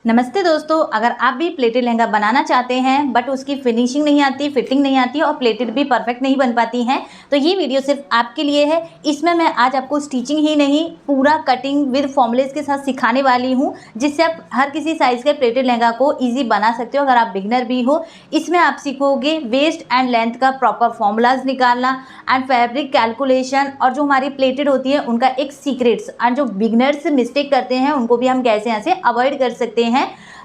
नमस्ते दोस्तों, अगर आप भी प्लेटेड लहंगा बनाना चाहते हैं बट उसकी फिनिशिंग नहीं आती, फिटिंग नहीं आती और प्लेटेड भी परफेक्ट नहीं बन पाती हैं, तो ये वीडियो सिर्फ आपके लिए है। इसमें मैं आज आपको स्टिचिंग ही नहीं, पूरा कटिंग विद फॉर्मुलेस के साथ सिखाने वाली हूँ, जिससे आप हर किसी साइज के प्लेटेड लहंगा को ईजी बना सकते हो अगर आप बिगनर भी हो। इसमें आप सीखोगे वेस्ट एंड लेंथ का प्रॉपर फॉर्मूलाज निकालना एंड फैब्रिक कैलकुलेशन, और जो हमारी प्लेटेड होती है उनका एक सीक्रेट्स, एंड जो बिगनर्स मिस्टेक करते हैं उनको भी हम कैसे यहाँ से अवॉइड कर सकते हैं।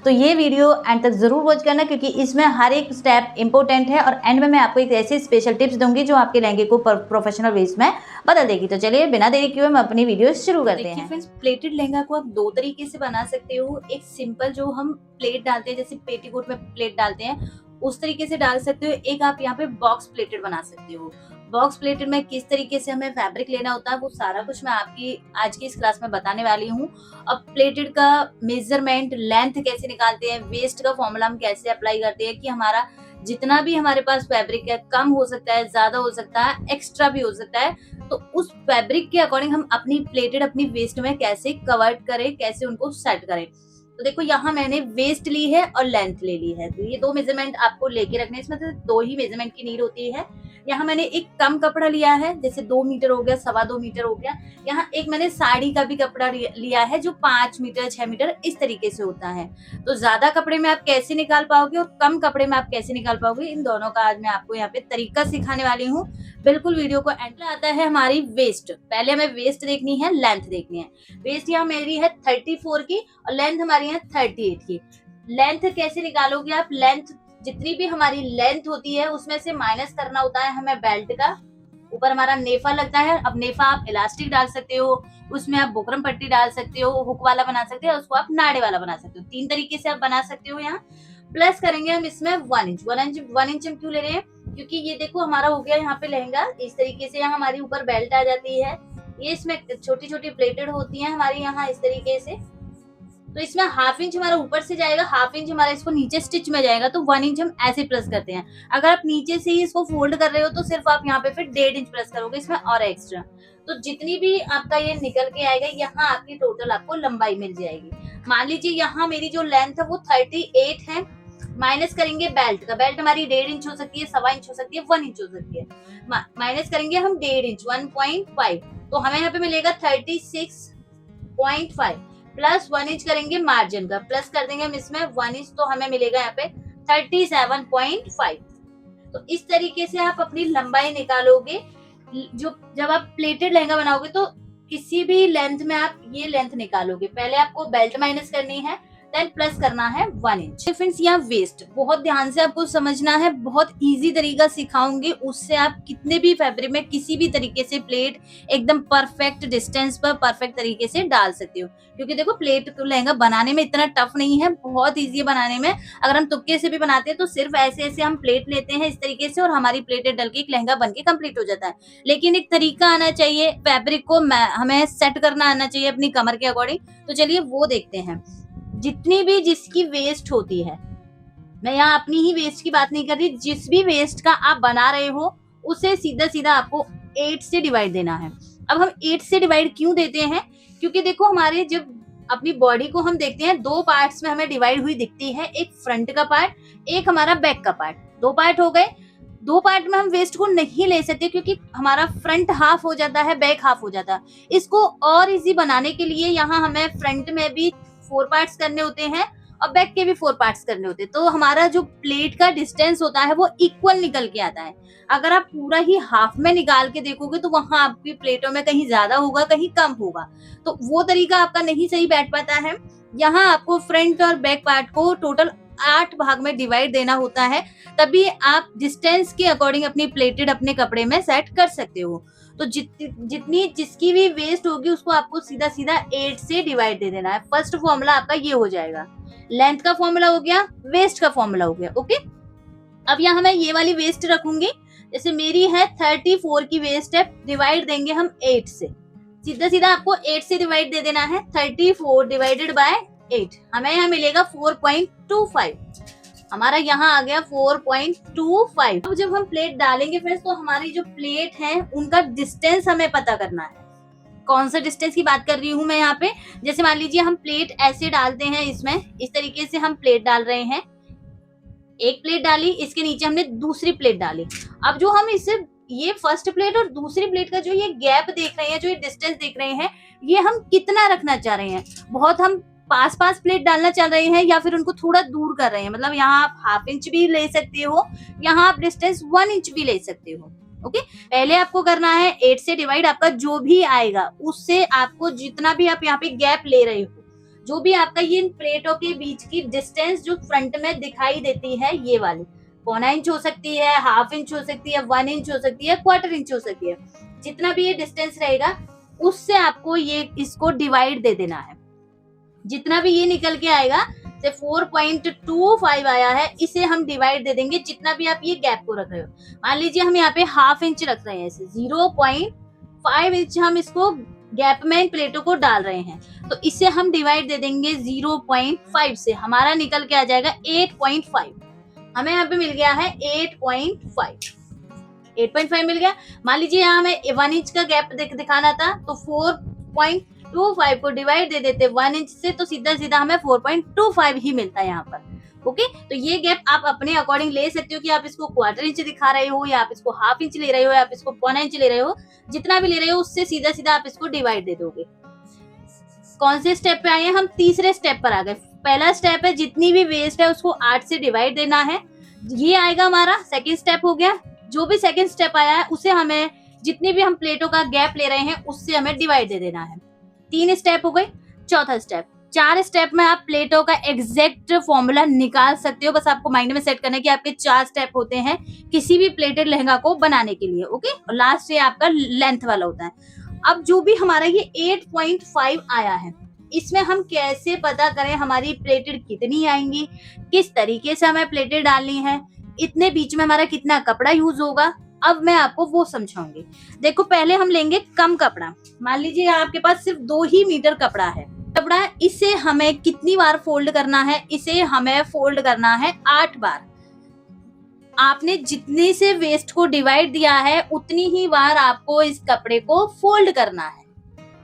तो ये वीडियो एंड तक जरूर वॉच करना, क्योंकि इसमें हर एक स्टेप इंपॉर्टेंट है और एंड में मैं आपको एक ऐसे स्पेशल टिप्स दूंगी जो आपके लहंगे को प्रोफेशनल वेज में बदल देगी। तो चलिए बिना देरी किए हम अपनी वीडियो शुरू करते हैं। फ्रेंड्स, प्लेटेड लहंगा को आप दो तरीके से बना सकते हो। एक सिंपल जो हम प्लेट डालते हैं, जैसे पेटीकोट में प्लेट डालते हैं, उस तरीके से डाल सकते हो। एक आप यहाँ पे बॉक्स प्लेटेड बना सकते हो। बॉक्स प्लेटेड में किस तरीके से हमें फैब्रिक लेना होता है वो सारा कुछ मैं आपकी आज की इस क्लास में बताने वाली हूँ। अब प्लेटेड का मेजरमेंट, लेंथ कैसे निकालते हैं, वेस्ट का फॉर्मूला हम कैसे अप्लाई करते हैं कि हमारा जितना भी हमारे पास फैब्रिक है, कम हो सकता है, ज्यादा हो सकता है, एक्स्ट्रा भी हो सकता है, तो उस फैब्रिक के अकॉर्डिंग हम अपनी प्लेटेड अपनी वेस्ट में कैसे कवर करें, कैसे उनको सेट करें। तो देखो यहाँ मैंने वेस्ट ली है और लेंथ ले ली है, तो ये दो मेजरमेंट आपको लेके रखने, इसमें से दो ही मेजरमेंट की नीड होती है। यहाँ मैंने एक कम कपड़ा लिया है, जैसे 2 मीटर हो गया, 2.25 मीटर हो गया। यहाँ एक मैंने साड़ी का भी कपड़ा लिया है जो 5 मीटर 6 मीटर इस तरीके से होता है। तो ज्यादा कपड़े में आप कैसे निकाल पाओगे और कम कपड़े में आप कैसे निकाल पाओगे, इन दोनों का आज मैं आपको यहाँ पे तरीका सिखाने वाली हूँ। बिल्कुल वीडियो को एंड में आता है हमारी वेस्ट। पहले हमें वेस्ट देखनी है, लेंथ देखनी है। वेस्ट यहाँ मेरी है 34 की और लेंथ हमारी है 38 की। लेंथ कैसे निकालोगे आप? लेंथ जितनी भी हमारी लेंथ होती है उसमें से माइनस करना होता है हमें बेल्ट का। ऊपर हमारा नेफा लगता है। अब नेफा आप इलास्टिक डाल सकते हो, उसमें आप बुकरम पट्टी डाल सकते हो, हुक वाला बना सकते हो, उसको आप नाड़े वाला बना सकते हो। 3 तरीके से आप बना सकते हो। यहाँ प्लस करेंगे हम इसमें 1 इंच। 1 इंच हम क्यों ले रहे हैं? क्योंकि ये देखो हमारा हो गया यहाँ पे लहंगा इस तरीके से। यहाँ हमारी ऊपर बेल्ट आ जाती है, ये इसमें छोटी छोटी प्लेटेड होती है हमारी यहाँ इस तरीके से। तो इसमें 1/2 इंच हमारा ऊपर से जाएगा, 1/2 इंच हमारा इसको नीचे स्टिच में जाएगा, तो 1 इंच हम ऐसे प्लस करते हैं। अगर आप नीचे से ही इसको फोल्ड कर रहे हो तो सिर्फ आप यहाँ पे फिर 1.5 इंच प्लस करोगे इसमें और एक्स्ट्रा। तो जितनी भी आपका ये निकल के आएगा, यहाँ आपकी टोटल आपको लंबाई मिल जाएगी। मान लीजिए यहाँ मेरी जो लेंथ है वो 38 है, माइनस करेंगे बेल्ट का। बेल्ट हमारी 1.5 इंच हो सकती है, 1.25 इंच हो सकती है, 1 इंच हो सकती है। माइनस करेंगे हम 1.5 इंच, 1.5, तो हमें यहाँ पे मिलेगा 36.5। प्लस 1 इंच करेंगे मार्जिन का, प्लस कर देंगे हम इसमें 1 इंच, तो हमें मिलेगा यहाँ पे 37.5। तो इस तरीके से आप अपनी लंबाई निकालोगे। जब आप प्लेटेड लहंगा बनाओगे तो किसी भी लेंथ में आप ये लेंथ निकालोगे। पहले आपको बेल्ट माइनस करनी है, देन प्लस करना है 1 इंच। फ्रेंड्स, यहाँ वेस्ट बहुत ध्यान से आपको समझना है। बहुत इजी तरीका सिखाऊंगी, उससे आप कितने भी फैब्रिक में किसी भी तरीके से प्लेट एकदम परफेक्ट डिस्टेंस पर परफेक्ट तरीके से डाल सकते हो। क्योंकि देखो प्लेट तो लहंगा बनाने में इतना टफ नहीं है, बहुत ईजी है बनाने में। अगर हम तुक्के से भी बनाते हैं तो सिर्फ ऐसे ऐसे हम प्लेट लेते हैं इस तरीके से और हमारी प्लेटें डल के एक लहंगा बन के कंप्लीट हो जाता है। लेकिन एक तरीका आना चाहिए, फैब्रिक को हमें सेट करना आना चाहिए अपनी कमर के अकॉर्डिंग। तो चलिए वो देखते हैं। जितनी भी जिसकी वेस्ट होती है, मैं यहाँ अपनी ही वेस्ट की बात नहीं कर रही, जिस भी वेस्ट का आप बना रहे हो उसे सीधा सीधा आपको 8 से डिवाइड देना है। अब हम 8 से डिवाइड क्यों देते हैं? क्योंकि देखो हमारे जब अपनी बॉडी को हम देखते हैं, 2 पार्ट्स में हमें डिवाइड हुई दिखती है, एक फ्रंट का पार्ट, एक हमारा बैक का पार्ट। 2 पार्ट हो गए। 2 पार्ट में हम वेस्ट को नहीं ले सकते क्योंकि हमारा फ्रंट हाफ हो जाता है, बैक हाफ हो जाता है। इसको और इजी बनाने के लिए यहाँ हमें फ्रंट में भी 4 पार्ट्स करने होते हैं और बैक के भी 4 पार्ट्स करने होते हैं। तो हमारा जो प्लेट का डिस्टेंस होता है वो इक्वल निकल के आता है। अगर आप पूरा ही हाफ में निकाल के देखोगे तो वहां आपकी प्लेटों में कहीं ज्यादा होगा, कहीं कम होगा, तो वो तरीका आपका नहीं सही बैठ पाता है। यहाँ आपको फ्रंट और बैक पार्ट को टोटल 8 भाग में डिवाइड देना होता है, तभी आप डिस्टेंस के अकॉर्डिंग अपनी प्लेटेड अपने कपड़े में सेट कर सकते हो। तो जितनी जिसकी भी वेस्ट होगी उसको आपको सीधा सीधा 8 से डिवाइड दे देना है। फर्स्ट फॉर्मूला आपका ये हो जाएगा। लेंथ का फॉर्मूला हो गया, वेस्ट का फॉर्मूला हो गया। ओके, अब यहाँ मैं ये वाली वेस्ट रखूंगी। जैसे मेरी है 34 की वेस्ट है, डिवाइड देंगे हम 8 से। सीधा सीधा आपको 8 से डिवाइड दे देना है। 34 डिवाइडेड बाय 8 हमें यहाँ मिलेगा 4.25। हमारा यहाँ आ गया 4.25। अब जब हम प्लेट डालेंगे फ्रेंड्स तो हमारी जो प्लेट है उनका डिस्टेंस हमें पता करना है। कौन सा डिस्टेंस की बात कर रही हूँ मैं यहाँ पे, जैसे मान लीजिए हम प्लेट ऐसे डालते हैं, इसमें इस तरीके से हम प्लेट डाल रहे हैं, एक प्लेट डाली, इसके नीचे हमने दूसरी प्लेट डाली। अब जो हम इसे ये फर्स्ट प्लेट और दूसरी प्लेट का जो ये गैप देख रहे हैं, जो ये डिस्टेंस देख रहे हैं, ये हम कितना रखना चाह रहे हैं। बहुत हम पास पास प्लेट डालना चाह रहे हैं या फिर उनको थोड़ा दूर कर रहे हैं। मतलब यहाँ आप हाफ इंच भी ले सकते हो, यहाँ आप डिस्टेंस 1 इंच भी ले सकते हो। ओके, पहले आपको करना है 8 से डिवाइड, आपका जो भी आएगा उससे आपको जितना भी आप यहाँ पे गैप ले रहे हो, जो भी आपका ये इन प्लेटों के बीच की डिस्टेंस जो फ्रंट में दिखाई देती है, ये वाली 1/4 इंच हो सकती है, हाफ इंच हो सकती है, 1 इंच हो सकती है, 1/4 इंच हो सकती है, जितना भी ये डिस्टेंस रहेगा उससे आपको ये इसको डिवाइड दे देना है। जितना भी ये निकल के आएगा, से 4.25 आया है, इसे हम डिवाइड दे देंगे जितना भी आप ये गैप को रख रहे हो। मान लीजिए हम यहाँ पे हाफ इंच रख रहे हैं, ऐसे 0.5 इंच हम इसको गैप में इन प्लेटों को डाल रहे हैं, तो इसे हम डिवाइड दे देंगे 0.5 से, हमारा निकल के आ जाएगा 8.5। हमें यहाँ पे मिल गया है 8.5 मिल गया। मान लीजिए यहाँ हमें 1 इंच का गैप दिखाना था, तो 4.25 को डिवाइड दे देते 1 इंच से, तो सीधा सीधा हमें 4.25 ही मिलता है यहाँ पर। ओके, तो ये गैप आप अपने अकॉर्डिंग ले सकते हो कि आप इसको 1/4 इंच दिखा रहे हो, या आप इसको हाफ इंच ले रहे हो, या आप इसको 1 इंच ले रहे हो, जितना भी ले रहे हो उससे सीधा सीधा आप इसको डिवाइड दे दोगे। कौन से स्टेप पे आए हैं हम? तीसरे स्टेप पर आ गए। पहला स्टेप है जितनी भी वेस्ट है उसको 8 से डिवाइड देना है, ये आएगा हमारा सेकंड स्टेप हो गया। जो भी सेकंड स्टेप आया है उसे हमें जितनी भी हम प्लेटों का गैप ले रहे हैं उससे हमें डिवाइड दे देना है। 3 स्टेप हो गए। चौथा स्टेप, 4 स्टेप में आप प्लेटों का एग्जैक्ट फॉर्मूला निकाल सकते हो। बस आपको माइंड में सेट करना है कि आपके 4 स्टेप होते हैं किसी भी प्लेटेड लहंगा को बनाने के लिए। ओके, और लास्ट ये आपका लेंथ वाला होता है। अब जो भी हमारा ये 8.5 आया है, इसमें हम कैसे पता करें हमारी प्लेटेड कितनी आएंगी, किस तरीके से हमें प्लेटेड डालनी है, इतने बीच में हमारा कितना कपड़ा यूज होगा, अब मैं आपको वो समझाऊंगी। देखो, पहले हम लेंगे कम कपड़ा। मान लीजिए आपके पास सिर्फ 2 ही मीटर कपड़ा है। इसे हमें कितनी बार फोल्ड करना है? इसे हमें फोल्ड करना है 8 बार। आपने जितने से वेस्ट को डिवाइड दिया है उतनी ही बार आपको इस कपड़े को फोल्ड करना है।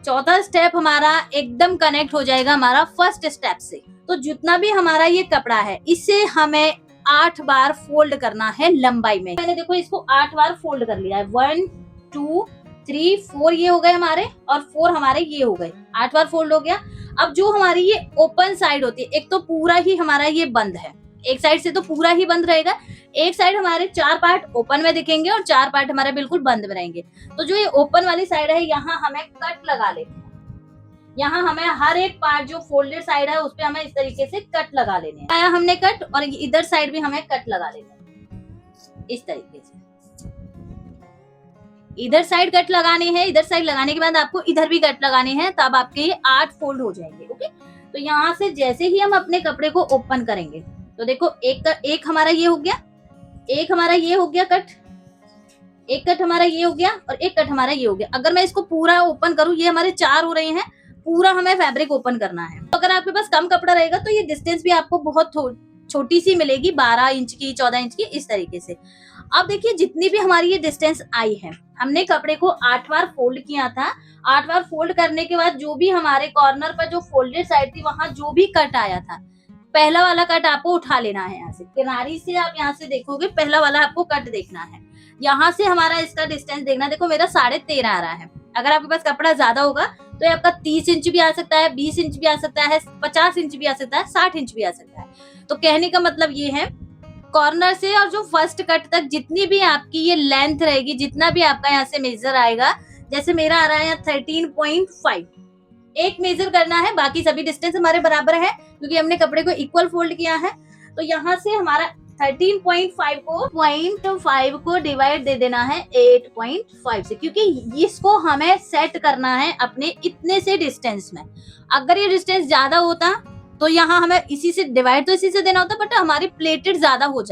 चौथा स्टेप हमारा एकदम कनेक्ट हो जाएगा हमारा फर्स्ट स्टेप से। तो जितना भी हमारा ये कपड़ा है इसे हमें 8 बार फोल्ड करना है लंबाई में। मैंने देखो इसको 8 बार फोल्ड कर लिया है। 1 2 3 4 ये हो गए हमारे, और 4 हमारे ये हो गए। 8 बार फोल्ड हो गया। अब जो हमारी ये ओपन साइड होती है, एक तो पूरा ही हमारा ये बंद है, एक साइड से तो पूरा ही बंद रहेगा, एक साइड हमारे 4 पार्ट ओपन में दिखेंगे और 4 पार्ट हमारे बिल्कुल बंद में रहेंगे। तो जो ये ओपन वाली साइड है, यहाँ हमें कट लगा लेते हैं। यहाँ हमें हर एक पार्ट जो फोल्डेड साइड है उस पे हमें इस तरीके से कट लगा लेने हैं। हमने कट, और इधर साइड भी हमें कट लगा लेने हैं इस तरीके से। इधर साइड कट लगाने हैं, इधर साइड लगाने के बाद आपको इधर भी कट लगाने हैं, तब आपके ये 8 फोल्ड हो जाएंगे। ओके, तो यहाँ से जैसे ही हम अपने कपड़े को ओपन करेंगे, तो देखो एक हमारा ये हो गया, एक हमारा ये हो गया कट, एक कट हमारा ये हो गया, और एक कट हमारा ये हो गया। अगर मैं इसको पूरा ओपन करूं, ये हमारे 4 हो रहे हैं, पूरा हमें फैब्रिक ओपन करना है। तो अगर आपके पास कम कपड़ा रहेगा तो ये डिस्टेंस भी आपको बहुत छोटी सी मिलेगी, 12 इंच की, 14 इंच की, इस तरीके से। अब देखिए, जितनी भी हमारी ये डिस्टेंस आई है, हमने कपड़े को 8 बार फोल्ड किया था। 8 बार फोल्ड करने के बाद जो भी हमारे कॉर्नर पर जो फोल्डेड साइड थी, वहां जो भी कट आया था, पहला वाला कट आपको उठा लेना है। यहाँ से किनारी से आप यहाँ से देखोगे, पहला वाला आपको कट देखना है। यहाँ से हमारा इसका डिस्टेंस देखना। देखो मेरा 13.5 आ रहा है। अगर आपके पास कपड़ा ज्यादा होगा तो आपका 30 इंच भी आ सकता है, 20 इंच भी आ सकता है, 50 इंच भी आ सकता है, 60 इंच भी आ सकता है। तो कहने का मतलब ये है, कॉर्नर से और जो फर्स्ट कट तक जितनी भी आपकी ये लेंथ रहेगी, जितना भी आपका यहाँ से मेजर आएगा, जैसे मेरा आ रहा है 13.5, एक मेजर करना है, बाकी सभी डिस्टेंस हमारे बराबर है क्योंकि हमने कपड़े को इक्वल फोल्ड किया है। तो यहाँ से हमारा 13.5 को 0.5 को डिवाइड दे देना है 8.5 से, क्योंकि इसको हमें सेट करना है अपने इतने से डिस्टेंस में। अगर ये डिस्टेंस ज्यादा होता तो यहाँ हमें इसी से डिवाइड तो इसी से देना होता, बट हमारी प्लेटेड ज्यादा हो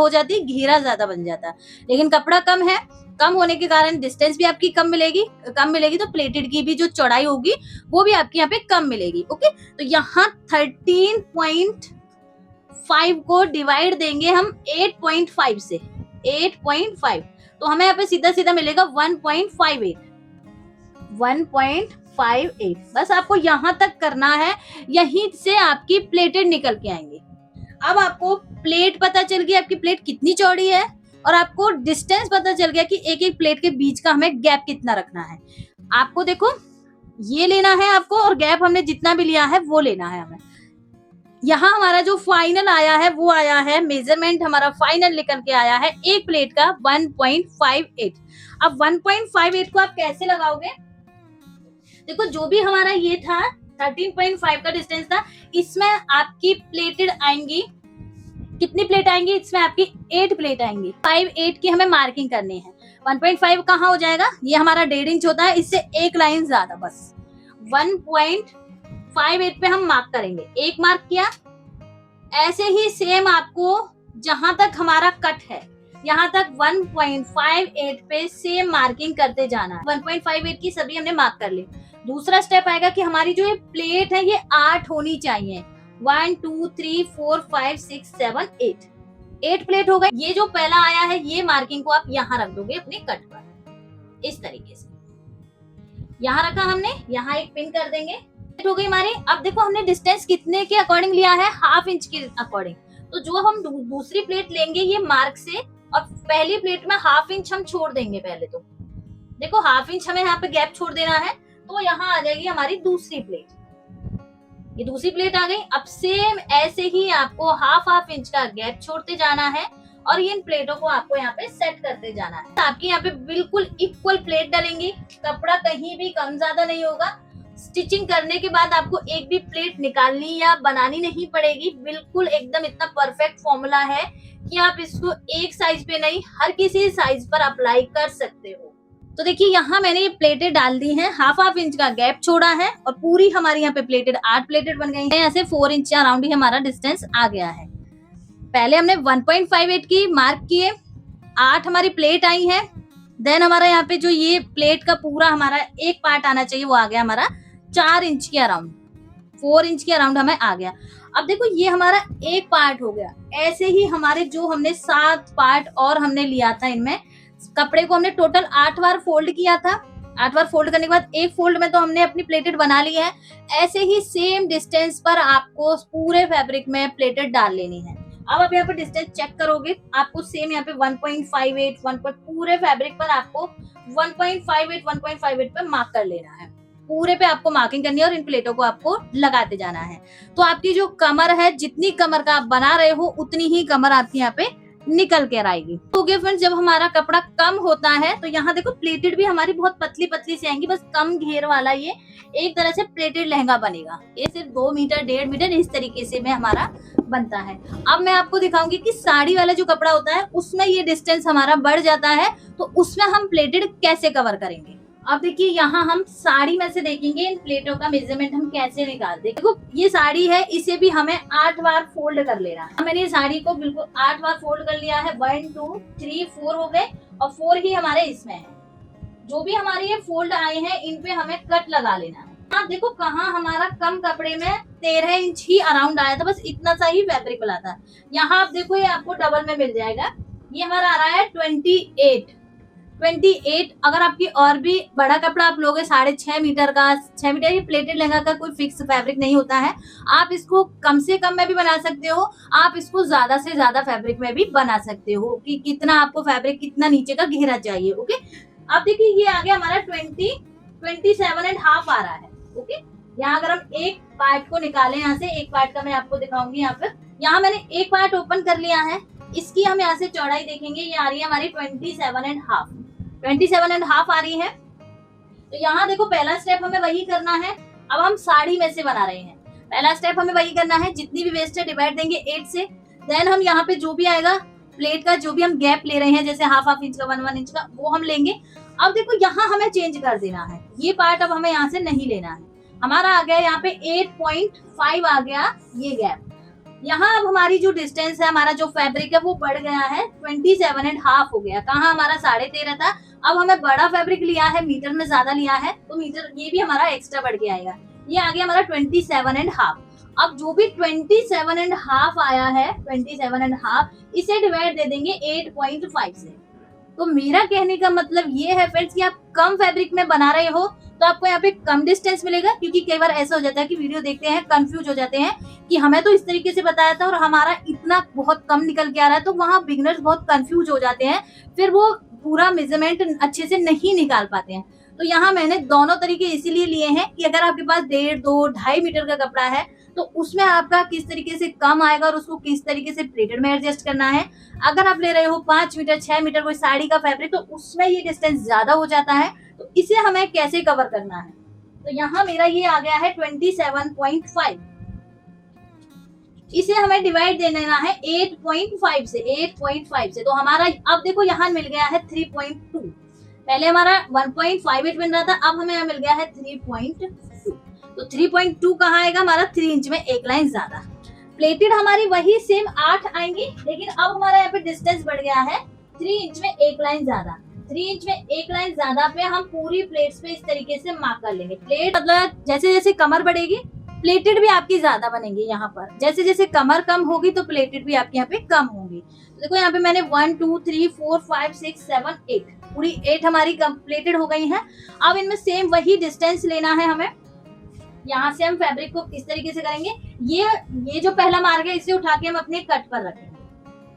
जाती, घेरा ज्यादा बन जाता। लेकिन कपड़ा कम है, कम होने के कारण डिस्टेंस भी आपकी कम मिलेगी, तो प्लेटेड की भी जो चौड़ाई होगी वो भी आपकी यहाँ पे कम मिलेगी। ओके, तो यहाँ 13.5 को डिवाइड देंगे हम 8.5 से, 8.5, तो हमें यहाँ पे सीधा सीधा मिलेगा 1.58। 1.58। बस आपको यहाँ तक करना है, यहीं से आपकी प्लेटेड निकल के आएंगी। अब आपको प्लेट पता चल गई आपकी प्लेट कितनी चौड़ी है, और आपको डिस्टेंस पता चल गया कि एक एक प्लेट के बीच का हमें गैप कितना रखना है। आपको देखो ये लेना है आपको, और गैप हमने जितना भी लिया है वो लेना है हमें। यहाँ हमारा जो फाइनल आया है वो आया है, मेजरमेंट हमारा फाइनल निकल के आया है एक प्लेट का 1.58। अब 1.58 को आप कैसे लगाओगे? देखो जो भी हमारा ये था 13.5 का डिस्टेंस था, इसमें आपकी प्लेटेड आएंगी, कितनी प्लेट आएंगी? इसमें आपकी 8 प्लेट आएंगी। 5.8 की हमें मार्किंग करनी है। 1.5 कहाँ हो जाएगा? ये हमारा 1.5 इंच होता है, इससे एक लाइन ज्यादा, बस 1.58 पे हम मार्क करेंगे। एक मार्क किया, ऐसे ही सेम आपको जहां तक हमारा कट है यहाँ तक 1.58 पे सेम मार्किंग करते जाना है। 1.58 की सभी हमने मार्क कर ली। दूसरा स्टेप आएगा कि हमारी जो ये प्लेट है ये 8 होनी चाहिए। 1 2 3 4 5 6 7 8 प्लेट हो गई। ये जो पहला आया है ये मार्किंग को आप यहाँ रख दोगे अपने कट पर, इस तरीके से यहाँ रखा हमने, यहाँ एक पिन कर देंगे। हो गई हमारी। अब देखो हमने डिस्टेंस कितने के अकॉर्डिंग लिया है? ½ इंच के अकॉर्डिंग। तो जो हम दूसरी प्लेट लेंगे ये मार्क से, और पहली प्लेट में ½ इंच हम छोड़ देंगे। पहले तो देखो ½ इंच हमें यहाँ पे गैप छोड़ देना है, तो यहाँ आ जाएगी हमारी दूसरी प्लेट। ये दूसरी प्लेट आ गई। अब सेम ऐसे ही आपको ½ इंच का गैप छोड़ते जाना है, और इन प्लेटों को आपको यहाँ पे सेट करते जाना है। आपकी यहाँ पे बिल्कुल इक्वल प्लेट डलेंगी, कपड़ा कहीं भी कम ज्यादा नहीं होगा। स्टिचिंग करने के बाद आपको एक भी प्लेट निकालनी या बनानी नहीं पड़ेगी। बिल्कुल एकदम इतना परफेक्ट फॉर्मूला है कि आप इसको एक साइज पे नहीं, हर किसी साइज पर अप्लाई कर सकते हो। तो देखिए यहाँ मैंने ये प्लेटें डाल दी हैं, ½ इंच का गैप छोड़ा है, और पूरी हमारी यहाँ पे प्लेटेड 8 प्लेटेड बन गई है। यहाँ से 4 इंच अराउंड ही हमारा डिस्टेंस आ गया है। पहले हमने 1.58 की मार्क किए, 8 हमारी प्लेट आई है। देन हमारा यहाँ पे जो ये प्लेट का पूरा हमारा एक पार्ट आना चाहिए वो आ गया हमारा 4 इंच के अराउंड, 4 इंच के अराउंड हमें आ गया। अब देखो ये हमारा एक पार्ट हो गया। ऐसे ही हमारे जो हमने 7 पार्ट और हमने लिया था, इनमें कपड़े को हमने टोटल 8 बार फोल्ड किया था। 8 बार फोल्ड करने के बाद एक फोल्ड में तो हमने अपनी प्लेटेड बना ली है। ऐसे ही सेम डिस्टेंस पर आपको पूरे फैब्रिक में प्लेटेड डाल लेनी है। अब आप यहाँ पे डिस्टेंस चेक करोगे, आपको सेम यहाँ पे 1.58 पूरे फैब्रिक पर आपको 1.58 पे मार्क कर लेना है। पूरे पे आपको मार्किंग करनी है और इन प्लेटों को आपको लगाते जाना है। तो आपकी जो कमर है, जितनी कमर का आप बना रहे हो उतनी ही कमर आपकी यहाँ पे निकल कर आएगी। तो फ्रेंड्स, जब हमारा कपड़ा कम होता है तो यहाँ देखो प्लेटेड भी हमारी बहुत पतली पतली सी आएंगी, बस कम घेर वाला ये एक तरह से प्लेटेड लहंगा बनेगा। ये सिर्फ 2 मीटर 1.5 मीटर इस तरीके से में हमारा बनता है। अब मैं आपको दिखाऊंगी कि साड़ी वाला जो कपड़ा होता है उसमें ये डिस्टेंस हमारा बढ़ जाता है, तो उसमें हम प्लेटेड कैसे कवर करेंगे। अब देखिए यहाँ हम साड़ी में से देखेंगे इन प्लेटों का मेजरमेंट हम कैसे निकालते हैं। देखो ये साड़ी है, इसे भी हमें 8 बार फोल्ड कर लेना है। मैंने ये साड़ी को बिल्कुल 8 बार फोल्ड कर लिया है। 1 2 3 4 हो गए, और 4 ही हमारे इसमें है। जो भी हमारे ये फोल्ड आए हैं इन पे हमें कट लगा लेना है। आप देखो कहाँ हमारा कम कपड़े में 13 इंच ही अराउंड आया था, बस इतना सा ही फैब्रिक मिला था। यहाँ आप देखो ये आपको डबल में मिल जाएगा। ये हमारा आ रहा है 28। अगर आपकी और भी बड़ा कपड़ा आप लोगे 6.5 मीटर का, 6 मीटर, ये प्लेटेड लहंगा का कोई फिक्स फैब्रिक नहीं होता है। आप इसको कम से कम में भी बना सकते हो, आप इसको ज्यादा से ज्यादा फैब्रिक में भी बना सकते हो कि कितना आपको फैब्रिक, कितना नीचे का घेरा चाहिए। ओके, अब देखिए ये आ गया हमारा 27.5 आ रहा है। ओके, यहाँ अगर हम एक पार्ट को निकालें, यहाँ से एक पार्ट का मैं आपको दिखाऊंगी। यहाँ पर यहाँ मैंने एक पार्ट ओपन कर लिया है, इसकी हम यहाँ से चौड़ाई देखेंगे, ये आ रही है हमारी 27.5 आ रही है। तो यहाँ देखो पहला स्टेप हमें वही करना है। अब हम साड़ी में से बना रहे हैं, पहला स्टेप हमें वही करना है। जितनी भी वेस्ट है डिवाइड देंगे 8 से। देन हम यहाँ पे जो भी आएगा प्लेट का, जो भी हम गैप ले रहे हैं, जैसे ½ इंच का, 1 इंच का, वो हम लेंगे। अब देखो यहाँ हमें चेंज कर देना है, ये पार्ट अब हमें यहाँ से नहीं लेना है। हमारा आ गया यहाँ पे 8.5 आ गया ये गैप। यहाँ अब हमारी जो डिस्टेंस है, हमारा जो फैब्रिक है वो बढ़ गया है, 27.5 हो गया। कहाँ हमारा 13.5 था, अब हमें बड़ा फैब्रिक लिया है, मीटर में ज्यादा लिया है, तो मीटर ये भी हमारा एक्स्ट्रा बढ़ के आएगा। ये आ गया हमारा 27.5। अब जो भी 27.5 आया है, 27.5, इसे डिवाइड दे देंगे 8.5 से। तो मेरा कहने का मतलब ये है फ्रेंड्स कि आप कम फैब्रिक में बना रहे हो तो आपको यहाँ पे कम डिस्टेंस मिलेगा, क्योंकि कई बार ऐसा हो जाता है कि वीडियो देखते हैं कंफ्यूज हो जाते हैं कि हमें तो इस तरीके से बताया था और हमारा इतना बहुत कम निकल के आ रहा है, तो वहाँ बिगनर्स बहुत कंफ्यूज हो जाते हैं, फिर वो पूरा मेजरमेंट अच्छे से नहीं निकाल पाते हैं। तो यहाँ मैंने दोनों तरीके इसीलिए लिए हैं कि अगर आपके पास 1.5, 2, 2.5 मीटर का कपड़ा है तो उसमें आपका किस तरीके से कम आएगा और उसको किस तरीके से प्लेटेड में एडजस्ट करना है। अगर आप ले रहे हो 5 मीटर, 6 मीटर कोई साड़ी का फैब्रिक, तो उसमें ये डिस्टेंस ज्यादा हो जाता है, तो इसे हमें कैसे कवर करना है। तो यहाँ मेरा ये आ गया है 27.5। इसे हमें डिवाइड दे देना है 8.5 से। तो हमारा अब देखो यहाँ मिल गया है 3.2। पहले हमारा 1.58 बन रहा था, अब हमें यहाँ मिल गया है 3.2। तो 3.2 कहाँ आएगा हमारा, 3 इंच में एक लाइन ज्यादा। प्लेटेड हमारी वही सेम 8 आएंगी, लेकिन अब हमारा यहाँ पे डिस्टेंस बढ़ गया है 3 इंच में एक लाइन ज्यादा। 3 इंच में एक लाइन ज्यादा पे हम पूरी प्लेट्स पे इस तरीके से मार्क कर लेंगे। प्लेट मतलब जैसे जैसे कमर बढ़ेगी प्लेटेड भी आपकी ज्यादा बनेंगी। यहाँ पर जैसे जैसे कमर कम होगी तो प्लेटेड भी आपके यहाँ पे कम होगी। तो देखो यहाँ पे मैंने 1 2 3 4 5 6 7 8 पूरी 8 हमारी प्लेटेड हो गई है। अब इनमें सेम वही डिस्टेंस लेना है हमें। यहाँ से हम फैब्रिक को इस तरीके से करेंगे। ये जो पहला मार्क है इसे उठा के हम अपने कट पर रखेंगे।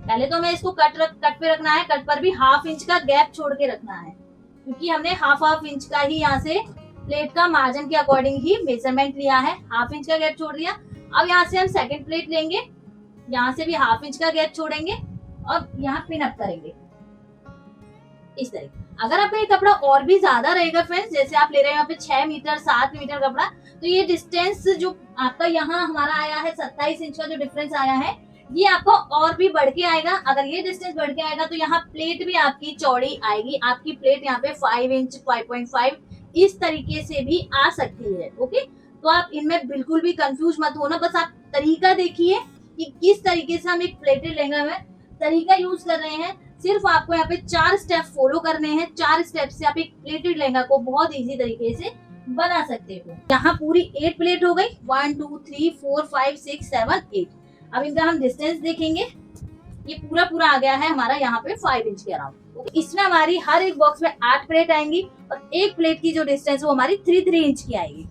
पहले तो हमें इसको कट पे रखना है। कट पर भी ½ इंच का गैप छोड़ के रखना है, क्योंकि हमने ½ इंच का ही यहाँ से प्लेट का मार्जिन के अकॉर्डिंग ही मेजरमेंट लिया है। ½ इंच का गैप छोड़ दिया। अब यहाँ से हम सेकंड प्लेट लेंगे, यहाँ से भी ½ इंच का गैप छोड़ेंगे और यहाँ पिन अप करेंगे इस तरीके। अगर आपका ये कपड़ा और भी ज्यादा रहेगा फ्रेंड्स, जैसे आप ले रहे हैं यहाँ पे 6 मीटर 7 मीटर कपड़ा, तो ये डिस्टेंस जो आपका यहाँ हमारा आया है 27 इंच का जो डिफरेंस आया है, ये आपको और भी बढ़ के आएगा। अगर ये डिस्टेंस बढ़ के आएगा तो यहाँ प्लेट भी आपकी चौड़ी आएगी। आपकी प्लेट यहाँ पे 5 इंच 5.5 इस तरीके से भी आ सकती है। ओके, तो आप इनमें बिल्कुल भी कंफ्यूज मत होना, बस आप तरीका देखिए कि किस तरीके से हम एक प्लेटेड लहंगा में तरीका यूज कर रहे हैं। सिर्फ आपको यहाँ पे 4 स्टेप फॉलो करने हैं। 4 स्टेप से आप एक प्लेटेड लहंगा को बहुत इजी तरीके से बना सकते हो। यहाँ पूरी 8 प्लेट हो गई, 1 2 3 4 5 6 7 8। अब इनका हम डिस्टेंस देखेंगे, ये पूरा आ गया है हमारा यहाँ पे 5 इंच के अराउंड। इसमें हमारी हर एक बॉक्स में 8 प्लेट आएंगी और एक प्लेट की जो डिस्टेंस वो हमारी 3 इंच की आएगी।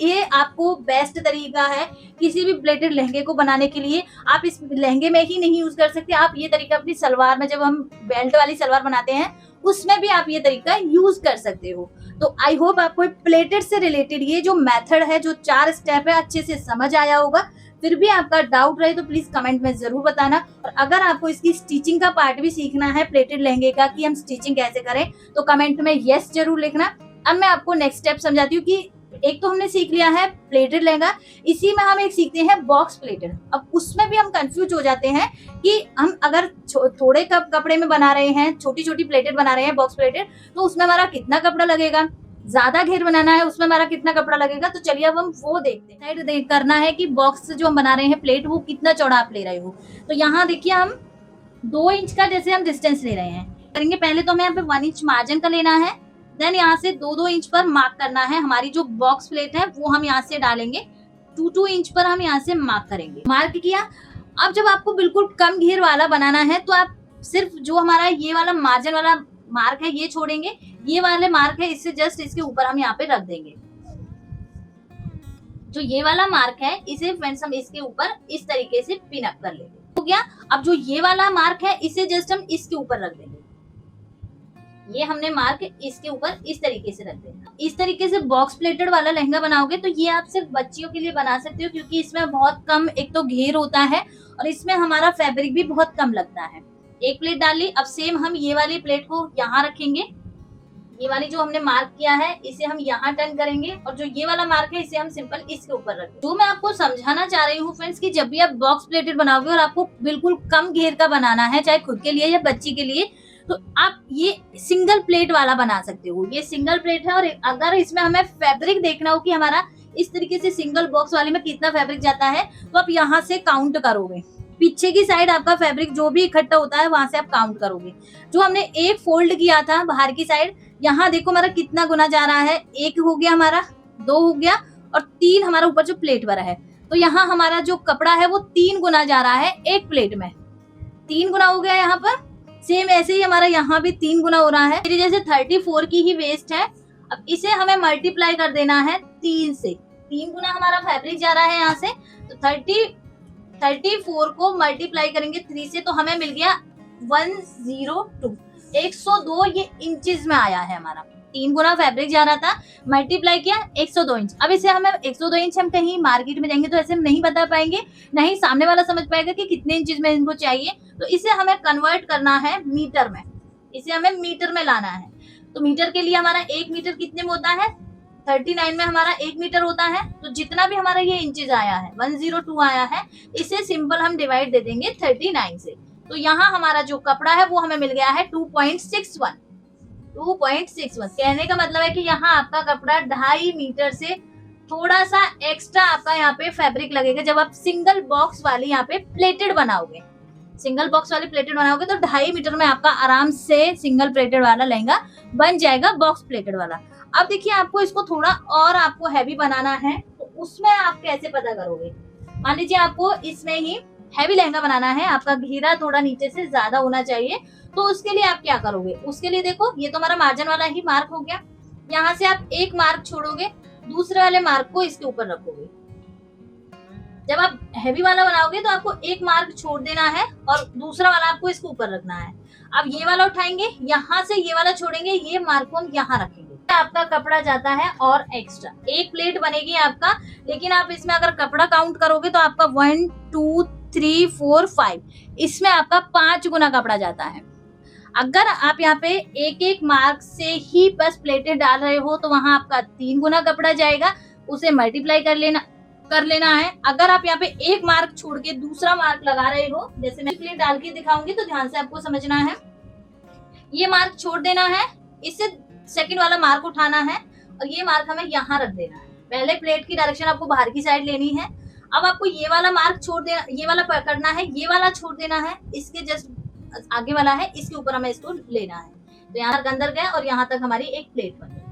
ये आपको बेस्ट तरीका है किसी भी प्लेटेड लहंगे को बनाने के लिए। आप इस लहंगे में ही नहीं यूज कर सकते, आप ये तरीका अपनी सलवार में, जब हम बेल्ट वाली सलवार बनाते हैं उसमें भी आप ये तरीका यूज कर सकते हो। तो आई होप आपको प्लेटेड से रिलेटेड ये जो मेथड है, जो 4 स्टेप है, अच्छे से समझ आया होगा। फिर भी आपका डाउट रहे तो प्लीज कमेंट में जरूर बताना। और अगर आपको इसकी स्टिचिंग का पार्ट भी सीखना है प्लेटेड लहंगे का, कि हम स्टिचिंग कैसे करें, तो कमेंट में यस जरूर लिखना। अब मैं आपको नेक्स्ट स्टेप समझाती हूँ कि एक तो हमने सीख लिया है प्लेटेड लहंगा, इसी में हम एक सीखते हैं बॉक्स प्लेटेड। अब उसमें भी हम कंफ्यूज हो जाते हैं कि हम अगर थोड़े कपड़े में बना रहे हैं, छोटी छोटी प्लेटेड बना रहे हैं बॉक्स प्लेटेड, तो उसमें हमारा कितना कपड़ा लगेगा, ज्यादा घेर बनाना है उसमें हमारा कितना कपड़ा लगेगा। तो चलिए अब हम वो देखते हैं। साइड करना है कि बॉक्स जो हम बना रहे हैं प्लेट, वो कितना चौड़ा आप ले रहे हो। तो यहाँ देखिए हम 2 इंच का जैसे हम डिस्टेंस ले रहे हैं करेंगे। पहले तो हमें यहाँ पे 1 इंच मार्जिन का लेना है, देन यहाँ से 2 इंच पर मार्क करना है। हमारी जो बॉक्स प्लेट है वो हम यहाँ से डालेंगे, 2 इंच पर हम यहाँ से मार्क करेंगे। मार्क किया। अब जब आपको बिल्कुल कम घेर वाला बनाना है तो आप सिर्फ जो हमारा ये वाला मार्जिन वाला मार्क है ये छोड़ेंगे, ये वाले मार्क है इससे जस्ट इसके ऊपर हम यहाँ पे रख देंगे। जो ये वाला मार्क है इसे फ्रेंड्स हम इसके ऊपर इस तरीके से पिन अप कर लेंगे। हो गया। अब जो ये वाला मार्क है इसे जस्ट हम इसके ऊपर रख देंगे। ये हमने मार्क इसके ऊपर इस तरीके से रख देना। इस तरीके से बॉक्स प्लेटेड वाला लहंगा बनाओगे तो ये आप सिर्फ बच्चियों के लिए बना सकते हो, क्योंकि इसमें बहुत कम एक तो घेर होता है और इसमें हमारा फैब्रिक भी बहुत कम लगता है। एक प्लेट डाल ली। अब सेम हम ये वाली प्लेट को यहाँ रखेंगे। ये वाली जो हमने मार्क किया है इसे हम यहाँ टर्न करेंगे और जो ये वाला मार्क है इसे हम सिंपल इसके ऊपर रखेंगे। जो मैं आपको समझाना चाह रही हूँ फ्रेंड्स कि जब भी आप बॉक्स प्लेटेड बनाओगे और आपको बिल्कुल कम घेर का बनाना है, चाहे खुद के लिए या बच्ची के लिए, तो आप ये सिंगल प्लेट वाला बना सकते हो। ये सिंगल प्लेट है और अगर इसमें हमें फैब्रिक देखना हो कि हमारा इस तरीके से सिंगल बॉक्स वाले में कितना फैब्रिक जाता है, तो आप यहाँ से काउंट करोगे। पीछे की साइड आपका फैब्रिक जो भी इकट्ठा होता है वहां से आप काउंट करोगे। जो हमने एक फोल्ड किया था बाहर की साइड, यहाँ देखो हमारा कितना गुना जा रहा है। 1 हो गया हमारा, 2 हो गया और 3 हमारा ऊपर जो प्लेट वाला है। तो यहाँ हमारा जो कपड़ा है वो 3 गुना जा रहा है एक प्लेट में। 3 गुना हो गया यहाँ पर। सेम ऐसे ही हमारा यहाँ भी 3 गुना हो रहा है। मेरी जैसे 34 की ही वेस्ट है, अब इसे हमें मल्टीप्लाई कर देना है 3 से। 3 गुना हमारा फैब्रिक जा रहा है यहाँ से, तो 34 को मल्टीप्लाई करेंगे 3 से, तो हमें मिल गया 102। 102 ये इंचेस में आया है हमारा। 3 गुना फैब्रिक जा रहा था, मल्टीप्लाई किया 102 इंच। अब इसे हमें 102 इंच हम कहीं मार्केट में जाएंगे तो ऐसे हम नहीं बता पाएंगे, नहीं सामने वाला समझ पाएगा कि कितने इंचेस में इनको चाहिए। तो इसे हमें कन्वर्ट करना है मीटर में, इसे हमें मीटर में लाना है। तो मीटर के लिए हमारा 1 मीटर कितने में होता है, 39 में हमारा 1 मीटर होता है। तो जितना भी हमारा ये इंचेस आया है 102 आया है, इसे सिंपल हम डिवाइड दे देंगे 39 से। तो यहाँ हमारा जो कपड़ा है वो हमें मिल गया है 2.61। 2.61 कहने का मतलब है कि यहाँ आपका कपड़ा 2.5 मीटर से थोड़ा सा एक्स्ट्रा आपका यहाँ पे फैब्रिक लगेगा। जब आप सिंगल बॉक्स वाली यहाँ पे प्लेटेड बनाओगे, सिंगल बॉक्स वाली प्लेटेड बनाओगे तो 2.5 मीटर में आपका आराम से सिंगल प्लेटेड वाला लहंगा बन जाएगा, बॉक्स प्लेटेड वाला। अब देखिए आपको इसको थोड़ा और आपको हैवी बनाना है, तो उसमें आप कैसे पता करोगे। मान लीजिए आपको इसमें ही हैवी लहंगा बनाना है, आपका घेरा थोड़ा नीचे से ज्यादा होना चाहिए, तो उसके लिए आप क्या करोगे। उसके लिए देखो ये तो हमारा मार्जिन वाला ही मार्क हो गया, यहाँ से आप एक मार्क छोड़ोगे, दूसरे वाले मार्क को इसके ऊपर रखोगे। जब आप हैवी वाला बनाओगे तो आपको एक मार्क छोड़ देना है और दूसरा वाला आपको इसके ऊपर रखना है। अब ये वाला उठाएंगे, यहाँ से ये वाला छोड़ेंगे, ये मार्क को हम यहाँ रखेंगे। आपका कपड़ा जाता है और एक्स्ट्रा एक प्लेट बनेगी आपका, लेकिन आप इसमें अगर कपड़ा काउंट करोगे तो आपका 1 2 3 4 5 इसमें आपका 5 गुना कपड़ा जाता है। अगर आप यहाँ पे एक एक मार्क से ही बस प्लेटें डाल रहे हो तो वहां आपका 3 गुना कपड़ा जाएगा, उसे मल्टीप्लाई कर लेना है। अगर आप यहाँ पे एक मार्क छोड़ के दूसरा मार्क लगा रहे हो, जैसे मैं प्लेट डाल के दिखाऊंगी तो ध्यान से आपको समझना है, ये मार्क छोड़ देना है, इससे सेकंड वाला मार्क उठाना है और ये मार्क हमें यहाँ रख देना है। पहले प्लेट की डायरेक्शन आपको बाहर की साइड लेनी है। अब आपको ये वाला मार्क छोड़ देना, ये वाला पकड़ना है, ये वाला छोड़ देना है, इसके जस्ट आगे वाला है, इसके ऊपर हमें इसको लेना है। तो यहाँ तक अंदर गया और यहाँ तक हमारी एक प्लेट बन गई।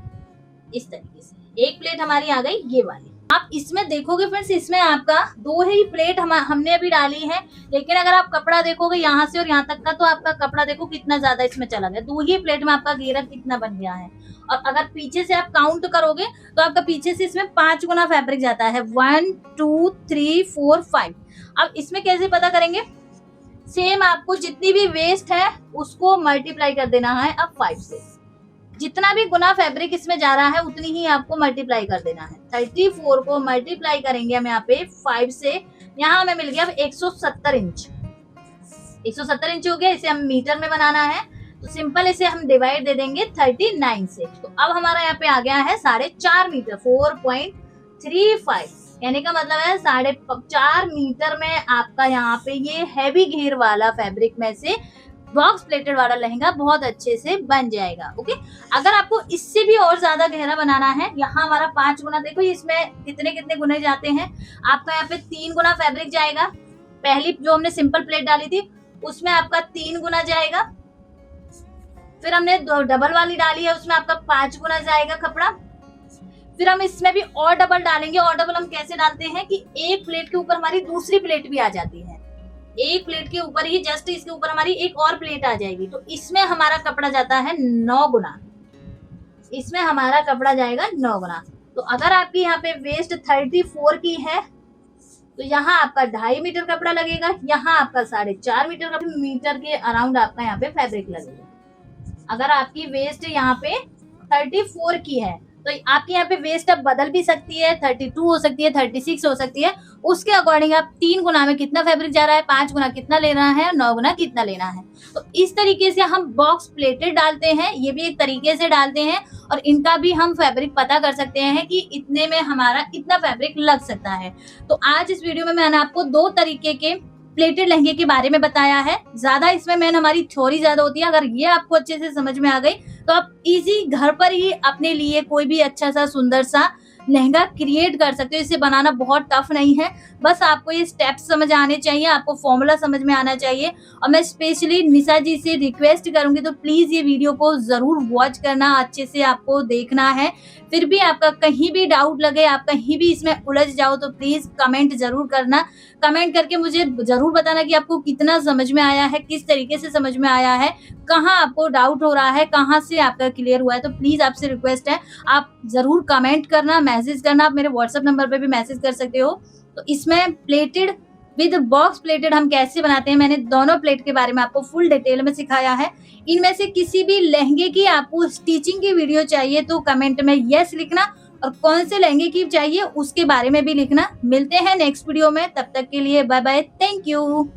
इस तरीके से एक प्लेट हमारी आ गई ये वाली। आप इसमें देखोगे फ्रेंड्स, इसमें आपका 2 ही प्लेट हमने अभी डाली है, लेकिन अगर आप कपड़ा देखोगे यहाँ से और यहाँ तक का, तो आपका कपड़ा देखो कितना ज्यादा इसमें चला गया। 2 ही प्लेट में आपका घेरा कितना बन गया है। और अगर पीछे से आप काउंट करोगे तो आपका पीछे से इसमें 5 गुना फैब्रिक जाता है, 1 2 3 4 5। अब इसमें कैसे पता करेंगे, सेम आपको जितनी भी वेस्ट है उसको मल्टीप्लाई कर देना है अब 5 से। जितना भी गुना फैब्रिक इसमें जा रहा है उतनी ही आपको मल्टीप्लाई कर देना है। 34 को मल्टीप्लाई करेंगे हम यहाँ पे 5 से, यहाँ हमें मिल गया 170 इंच। 170 इंच हो गया, इसे हम मीटर में बनाना है तो सिंपल इसे हम डिवाइड दे देंगे 39 से। तो अब हमारा यहाँ पे आ गया है 4.5 मीटर, 4.35। कहने का मतलब है 4.5 मीटर में आपका यहाँ पे ये हैवी घेर वाला फैब्रिक में से बॉक्स प्लेटेड वाला लहंगा बहुत अच्छे से बन जाएगा। ओके, अगर आपको इससे भी और ज्यादा गहरा बनाना है, यहाँ हमारा 5 गुना, देखो इसमें कितने कितने गुने जाते हैं। आपका यहाँ पे 3 गुना फैब्रिक जाएगा, पहली जो हमने सिंपल प्लेट डाली थी उसमें आपका 3 गुना जाएगा, फिर हमने डबल वाली डाली है उसमें आपका 5 गुना जाएगा कपड़ा, फिर हम इसमें भी और डबल डालेंगे। और डबल हम कैसे डालते हैं कि एक प्लेट के ऊपर हमारी दूसरी प्लेट भी आ जाती है, एक प्लेट के ऊपर ही जस्ट इसके ऊपर हमारी एक और प्लेट आ जाएगी, तो इसमें हमारा कपड़ा जाता है 9 गुना, इसमें हमारा कपड़ा जाएगा 9 गुना। तो अगर आपकी यहाँ पे वेस्ट 34 की है तो यहाँ आपका 2.5 मीटर कपड़ा लगेगा, यहाँ आपका 4.5 मीटर के अराउंड आपका यहाँ पे फैब्रिक लगेगा। अगर आपकी वेस्ट यहाँ पे 34 की है तो आपकी यहाँ पे वेस्ट अब बदल भी सकती है, 32 हो सकती है, 36 हो सकती है। उसके अकॉर्डिंग आप 3 गुना में कितना फैब्रिक जा रहा है, 5 गुना कितना लेना है, 9 गुना कितना लेना है। तो इस तरीके से हम बॉक्स प्लेटेड डालते हैं, ये भी एक तरीके से डालते हैं और इनका भी हम फैब्रिक पता कर सकते हैं कि इतने में हमारा इतना फैब्रिक लग सकता है। तो आज इस वीडियो में मैंने आपको 2 तरीके के प्लेटेड लहंगे के बारे में बताया है। ज्यादा इसमें मैंने हमारी थ्योरी ज्यादा होती है, अगर ये आपको अच्छे से समझ में आ गई तो आप इजी घर पर ही अपने लिए कोई भी अच्छा सा सुंदर सा लहंगा क्रिएट कर सकते हो। इसे बनाना बहुत टफ नहीं है, बस आपको ये स्टेप्स समझ आने चाहिए, आपको फॉर्मूला समझ में आना चाहिए। और मैं स्पेशली निशा जी से रिक्वेस्ट करूंगी तो प्लीज ये वीडियो को जरूर वॉच करना, अच्छे से आपको देखना है। फिर भी आपका कहीं भी डाउट लगे, आप कहीं भी इसमें उलझ जाओ तो प्लीज कमेंट जरूर करना। कमेंट करके मुझे जरूर बताना कि आपको कितना समझ में आया है, किस तरीके से समझ में आया है, कहाँ आपको डाउट हो रहा है, कहाँ से आपका क्लियर हुआ है। तो प्लीज आपसे रिक्वेस्ट है, आप जरूर कमेंट करना, मैसेज करना। आप मेरे व्हाट्सएप नंबर पे भी मैसेज कर सकते हो। तो इसमें प्लेटेड विद बॉक्स प्लेटेड हम कैसे बनाते हैं, मैंने दोनों प्लेट के बारे में आपको फुल डिटेल में सिखाया है। इनमें से किसी भी लहंगे की आपको स्टिचिंग की वीडियो चाहिए तो कमेंट में यस लिखना, और कौन से लहंगे की चाहिए उसके बारे में भी लिखना। मिलते हैं नेक्स्ट वीडियो में, तब तक के लिए बाय बाय, थैंक यू।